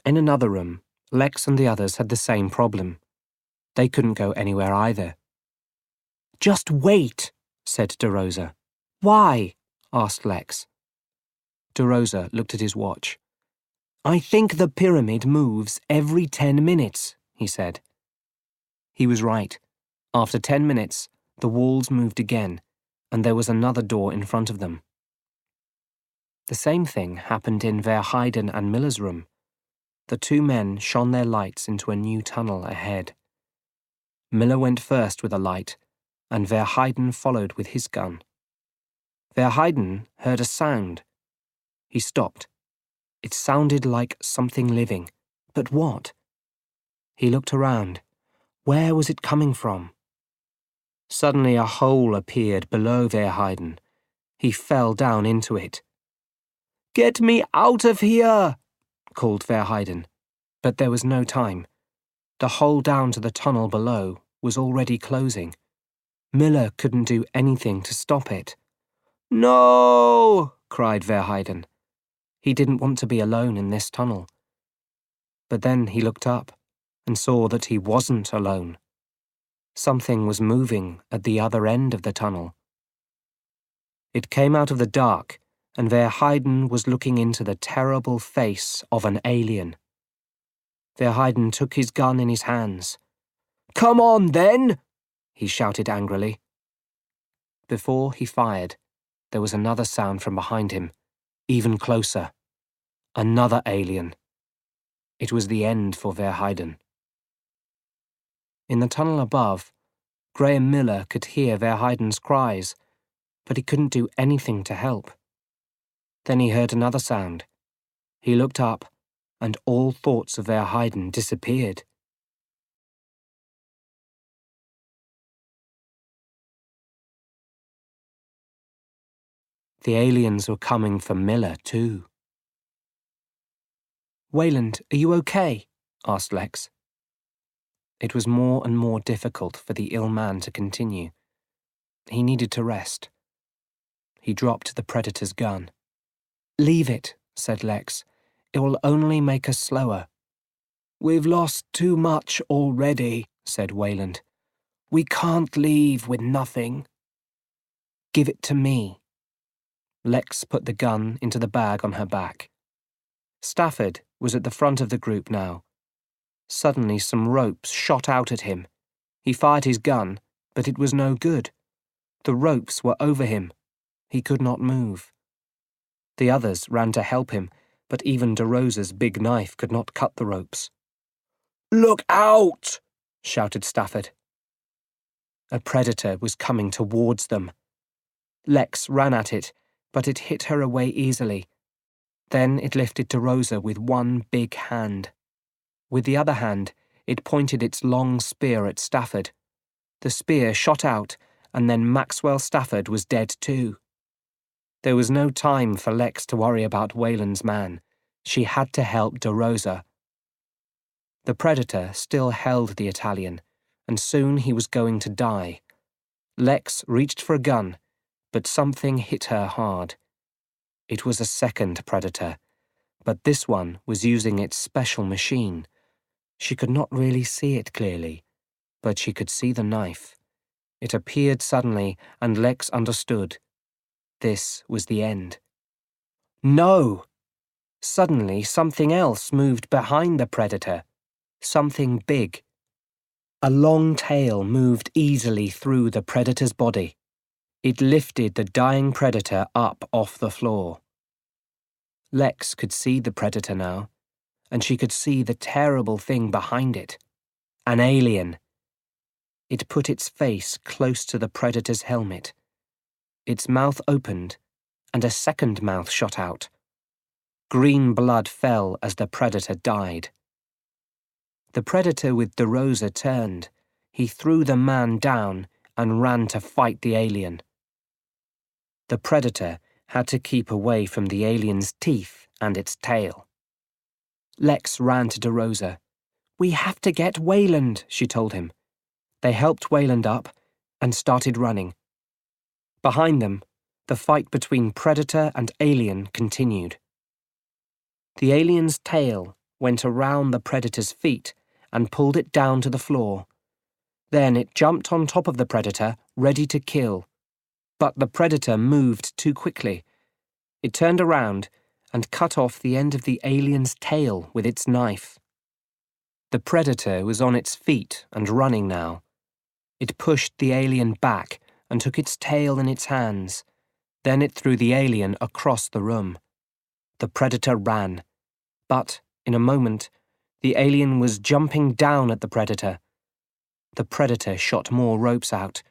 In another room, Lex and the others had the same problem. They couldn't go anywhere either. "Just wait," said DeRosa. "Why?" asked Lex. DeRosa looked at his watch. "I think the pyramid moves every 10 minutes, he said. He was right. After 10 minutes, the walls moved again, and there was another door in front of them. The same thing happened in Verheiden and Miller's room. The two men shone their lights into a new tunnel ahead. Miller went first with a light, and Verheiden followed with his gun. Verheiden heard a sound. He stopped. It sounded like something living. But what? He looked around. Where was it coming from? Suddenly a hole appeared below Verheiden. He fell down into it. "Get me out of here!" called Verheiden. But there was no time. The hole down to the tunnel below was already closing. Miller couldn't do anything to stop it. "No!" cried Verheiden. He didn't want to be alone in this tunnel. But then he looked up and saw that he wasn't alone. Something was moving at the other end of the tunnel. It came out of the dark, and Verheiden was looking into the terrible face of an alien. Verheiden took his gun in his hands. "Come on, then!" he shouted angrily. Before he fired, there was another sound from behind him, even closer. Another alien. It was the end for Verheiden. In the tunnel above, Graham Miller could hear Verheiden's cries, but he couldn't do anything to help. Then he heard another sound. He looked up, and all thoughts of Verheiden disappeared. The aliens were coming for Miller, too. "Wayland, are you okay?" asked Lex. It was more and more difficult for the ill man to continue. He needed to rest. He dropped the predator's gun. "Leave it," said Lex. "It will only make us slower." "We've lost too much already," said Wayland. "We can't leave with nothing." "Give it to me." Lex put the gun into the bag on her back. Stafford was at the front of the group now. Suddenly some ropes shot out at him. He fired his gun, but it was no good. The ropes were over him. He could not move. The others ran to help him, but even DeRosa's big knife could not cut the ropes. "Look out!" shouted Stafford. A predator was coming towards them. Lex ran at it, but it hit her away easily. Then it lifted DeRosa with one big hand. With the other hand, it pointed its long spear at Stafford. The spear shot out, and then Maxwell Stafford was dead too. There was no time for Lex to worry about Wayland's man. She had to help DeRosa. The predator still held the Italian, and soon he was going to die. Lex reached for a gun, but something hit her hard. It was a second predator, but this one was using its special machine. She could not really see it clearly, but she could see the knife. It appeared suddenly, and Lex understood. This was the end. No! Suddenly, something else moved behind the predator. Something big. A long tail moved easily through the predator's body. It lifted the dying predator up off the floor. Lex could see the predator now, and she could see the terrible thing behind it. An alien. It put its face close to the predator's helmet. Its mouth opened, and a second mouth shot out. Green blood fell as the predator died. The predator with DeRosa turned. He threw the man down and ran to fight the alien. The predator had to keep away from the alien's teeth and its tail. Lex ran to DeRosa. "We have to get Wayland," she told him. They helped Wayland up and started running. Behind them, the fight between predator and alien continued. The alien's tail went around the predator's feet and pulled it down to the floor. Then it jumped on top of the predator, ready to kill. But the predator moved too quickly. It turned around and cut off the end of the alien's tail with its knife. The predator was on its feet and running now. It pushed the alien back and took its tail in its hands. Then it threw the alien across the room. The predator ran, but, in a moment, the alien was jumping down at the predator. The predator shot more ropes out.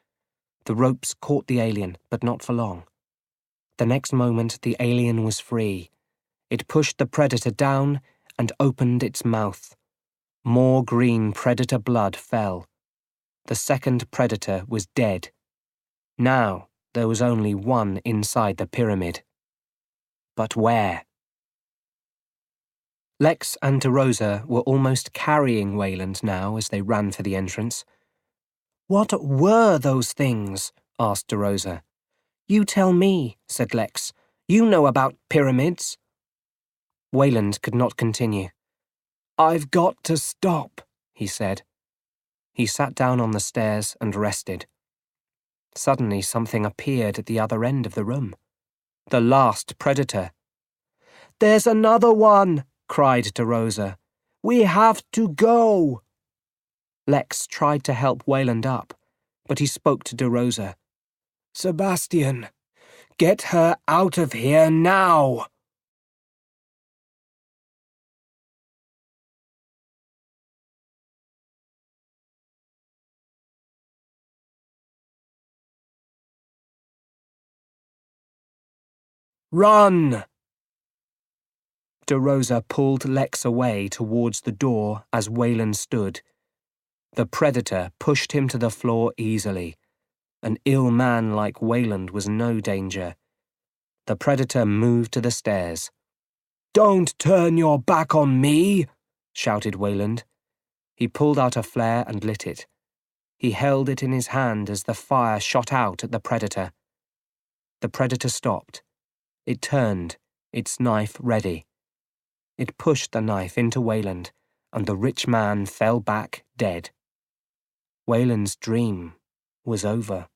The ropes caught the alien, but not for long. The next moment, the alien was free. It pushed the predator down and opened its mouth. More green predator blood fell. The second predator was dead. Now there was only one inside the pyramid. But where? Lex and DeRosa were almost carrying Wayland now as they ran for the entrance. "What were those things?" asked DeRosa. "You tell me," said Lex. "You know about pyramids." Wayland could not continue. "I've got to stop," he said. He sat down on the stairs and rested. Suddenly something appeared at the other end of the room. The last predator. "There's another one!" cried DeRosa. "We have to go!" Lex tried to help Wayland up, but he spoke to DeRosa. "Sebastian, get her out of here now!" "Run!" DeRosa pulled Lex away towards the door as Wayland stood. The predator pushed him to the floor easily. An ill man like Wayland was no danger. The predator moved to the stairs. "Don't turn your back on me!" shouted Wayland. He pulled out a flare and lit it. He held it in his hand as the fire shot out at the predator. The predator stopped. It turned, its knife ready. It pushed the knife into Wayland, and the rich man fell back dead. Wayland's dream was over.